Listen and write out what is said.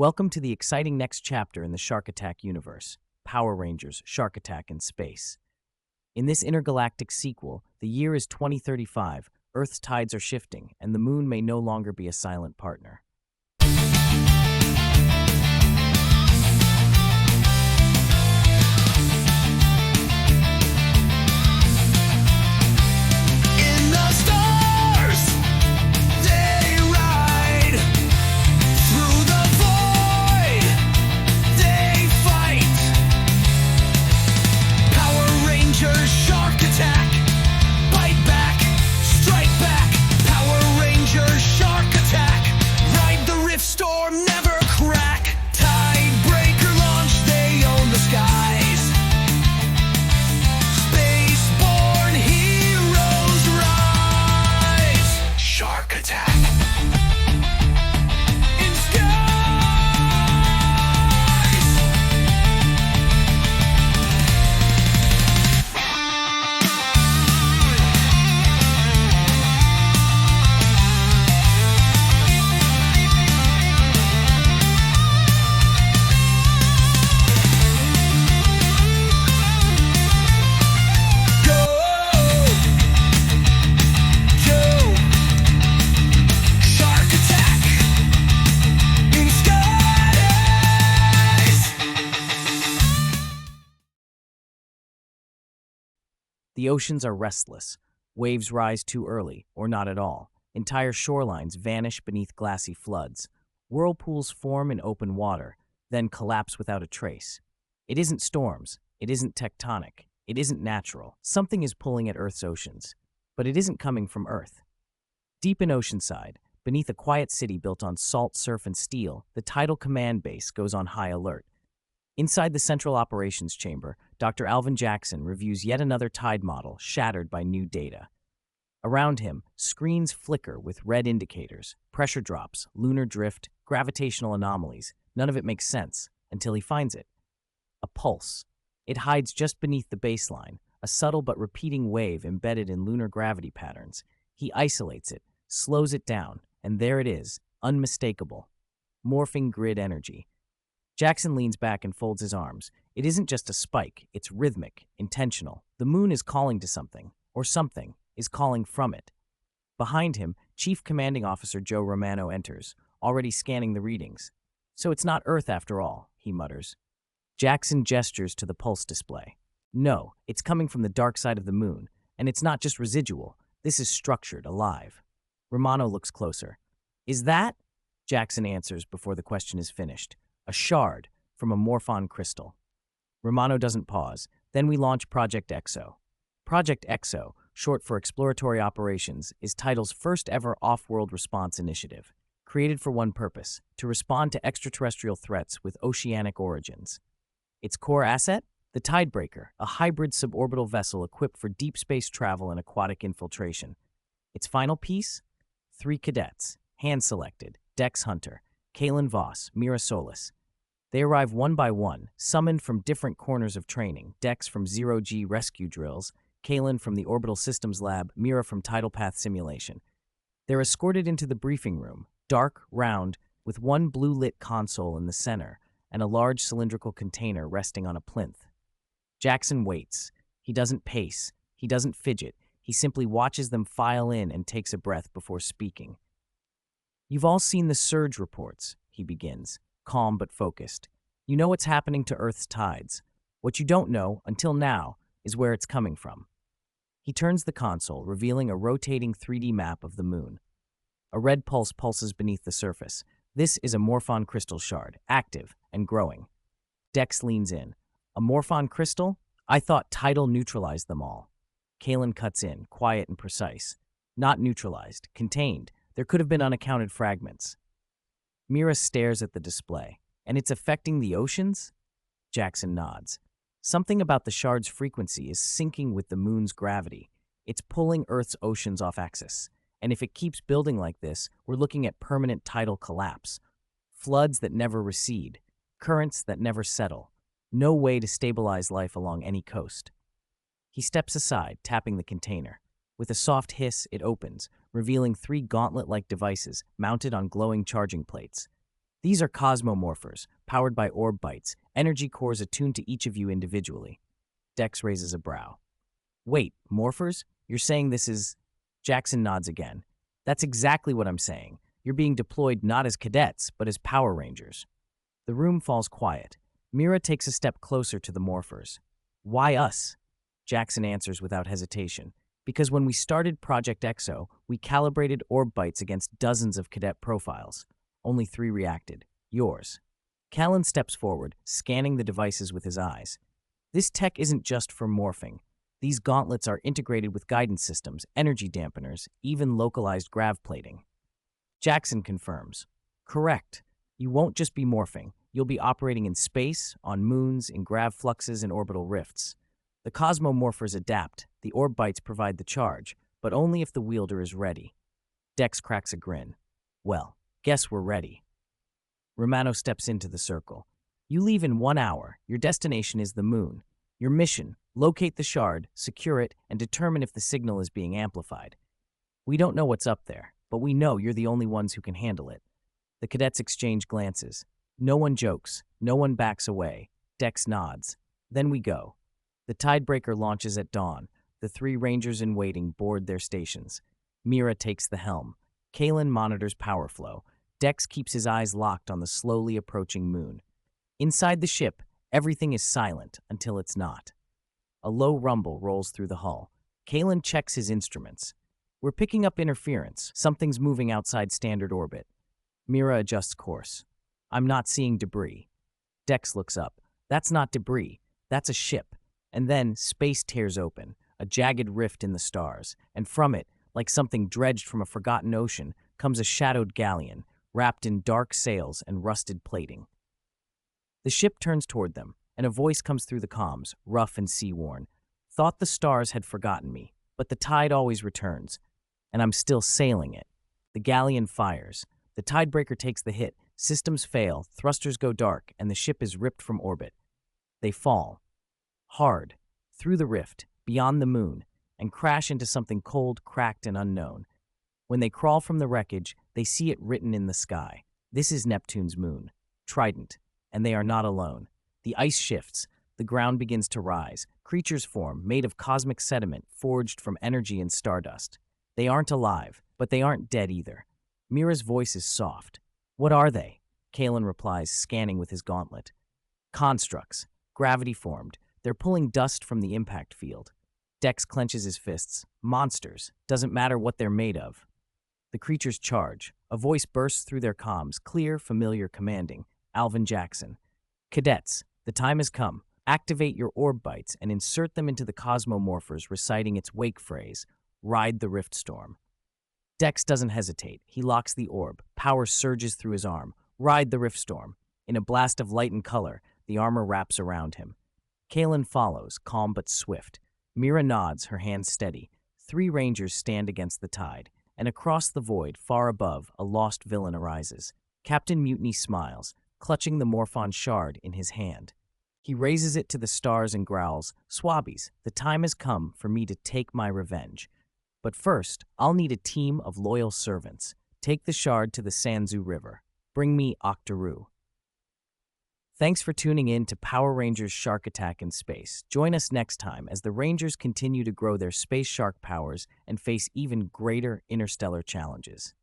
Welcome to the exciting next chapter in the Shark Attack universe, Power Rangers Shark Attack in Space. In this intergalactic sequel, the year is 2035, Earth's tides are shifting, and the moon may no longer be a silent partner. In the stars, they ride. Through the void, they fight. Power Rangers Shark Attack. Bite back, strike back. Power Rangers Shark Attack. Ride the Riftstorm, never crack. Tidebreaker launch, they own the skies. Spaceborne heroes rise. Shark Attack. In skies. Go. Shark Attack. In skies. The oceans are restless. Waves rise too early, or not at all. Entire shorelines vanish beneath glassy floods. Whirlpools form in open water, then collapse without a trace. It isn't storms. It isn't tectonic. It isn't natural. Something is pulling at Earth's oceans. But it isn't coming from Earth. Deep in Oceanside, beneath a quiet city built on salt, surf, and steel, the Tidal command base goes on high alert. Inside the Central Operations Chamber, Dr. Alvin Jackson reviews yet another tide model shattered by new data. Around him, screens flicker with red indicators, pressure drops, lunar drift, gravitational anomalies. None of it makes sense until he finds it. A pulse. It hides just beneath the baseline, a subtle but repeating wave embedded in lunar gravity patterns. He isolates it, slows it down, and there it is, unmistakable. Morphing grid energy. Jackson leans back and folds his arms. It isn't just a spike, it's rhythmic, intentional. The moon is calling to something, or something is calling from it. Behind him, Chief Commanding Officer Joe Romano enters, already scanning the readings. So it's not Earth after all, he mutters. Jackson gestures to the pulse display. No, it's coming from the dark side of the moon, and it's not just residual. This is structured, alive. Romano looks closer. Is that? Jackson answers before the question is finished. A shard from a Morphon Crystal. Romano doesn't pause. Then we launch Project EXO. Project EXO, short for Exploratory Operations, is Tidal's first ever off-world response initiative. Created for one purpose, to respond to extraterrestrial threats with oceanic origins. Its core asset? The Tidebreaker, a hybrid suborbital vessel equipped for deep space travel and aquatic infiltration. Its final piece? 3 cadets, hand-selected, Dex Hunter, Kalen Voss, Mira Solis. They arrive one by one, summoned from different corners of training, Dex from Zero-G rescue drills, Kalen from the Orbital Systems Lab, Mira from Tidal Path Simulation. They're escorted into the briefing room, dark, round, with one blue-lit console in the center, and a large cylindrical container resting on a plinth. Jackson waits. He doesn't pace. He doesn't fidget. He simply watches them file in and takes a breath before speaking. You've all seen the surge reports, he begins, calm but focused. You know what's happening to Earth's tides. What you don't know, until now, is where it's coming from. He turns the console, revealing a rotating 3D map of the moon. A red pulse pulses beneath the surface. This is a Morphon Crystal shard, active and growing. Dex leans in. A Morphon Crystal? I thought Tidal neutralized them all. Kalen cuts in, quiet and precise. Not neutralized, contained. There could have been unaccounted fragments. Mira stares at the display. And it's affecting the oceans? Jackson nods. Something about the shard's frequency is syncing with the moon's gravity. It's pulling Earth's oceans off axis. And if it keeps building like this, we're looking at permanent tidal collapse. Floods that never recede. Currents that never settle. No way to stabilize life along any coast. He steps aside, tapping the container. With a soft hiss, it opens, revealing 3 gauntlet-like devices mounted on glowing charging plates. These are cosmomorphers, powered by orb bites, energy cores attuned to each of you individually. Dex raises a brow. Wait, morphers? You're saying this is... Jackson nods again. That's exactly what I'm saying. You're being deployed not as cadets, but as Power Rangers. The room falls quiet. Mira takes a step closer to the morphers. Why us? Jackson answers without hesitation. Because when we started Project EXO, we calibrated orb bites against dozens of cadet profiles. Only 3 reacted. Yours. Callan steps forward, scanning the devices with his eyes. This tech isn't just for morphing. These gauntlets are integrated with guidance systems, energy dampeners, even localized grav plating. Jackson confirms. Correct. You won't just be morphing. You'll be operating in space, on moons, in grav fluxes, and orbital rifts. The cosmomorphers adapt. The orb bites provide the charge, but only if the wielder is ready. Dex cracks a grin. Well, guess we're ready. Romano steps into the circle. You leave in 1 hour. Your destination is the moon. Your mission, locate the shard, secure it, and determine if the signal is being amplified. We don't know what's up there, but we know you're the only ones who can handle it. The cadets exchange glances. No one jokes. No one backs away. Dex nods. Then we go. The tidebreaker launches at dawn. The 3 rangers in waiting board their stations. Mira takes the helm. Kalen monitors power flow. Dex keeps his eyes locked on the slowly approaching moon. Inside the ship, everything is silent until it's not. A low rumble rolls through the hull. Kalen checks his instruments. We're picking up interference. Something's moving outside standard orbit. Mira adjusts course. I'm not seeing debris. Dex looks up. That's not debris. That's a ship. And then space tears open, a jagged rift in the stars, and from it, like something dredged from a forgotten ocean, comes a shadowed galleon, wrapped in dark sails and rusted plating. The ship turns toward them, and a voice comes through the comms, rough and sea-worn. Thought the stars had forgotten me, but the tide always returns, and I'm still sailing it. The galleon fires. The tidebreaker takes the hit, systems fail, thrusters go dark, and the ship is ripped from orbit. They fall. Hard, through the rift, beyond the moon, and crash into something cold, cracked, and unknown. When they crawl from the wreckage, they see it written in the sky. This is Neptune's moon, Trident, and they are not alone. The ice shifts, the ground begins to rise, creatures form, made of cosmic sediment, forged from energy and stardust. They aren't alive, but they aren't dead either. Mira's voice is soft. What are they? Kalen replies, scanning with his gauntlet. Constructs, gravity-formed. They're pulling dust from the impact field. Dex clenches his fists. Monsters. Doesn't matter what they're made of. The creatures charge. A voice bursts through their comms, clear, familiar, commanding. Alvin Jackson. Cadets, the time has come. Activate your orb bites and insert them into the cosmomorphers, reciting its wake phrase, Ride the Riftstorm. Dex doesn't hesitate. He locks the orb. Power surges through his arm. Ride the Riftstorm. In a blast of light and color, the armor wraps around him. Kalen follows, calm but swift. Mira nods, her hands steady. 3 rangers stand against the tide, and across the void, far above, a lost villain arises. Captain Mutiny smiles, clutching the Morphon shard in his hand. He raises it to the stars and growls, Swabbies, the time has come for me to take my revenge. But first, I'll need a team of loyal servants. Take the shard to the Sanzu River. Bring me Octoroo. Thanks for tuning in to Power Rangers Shark Attack in Space. Join us next time as the Rangers continue to grow their space shark powers and face even greater interstellar challenges.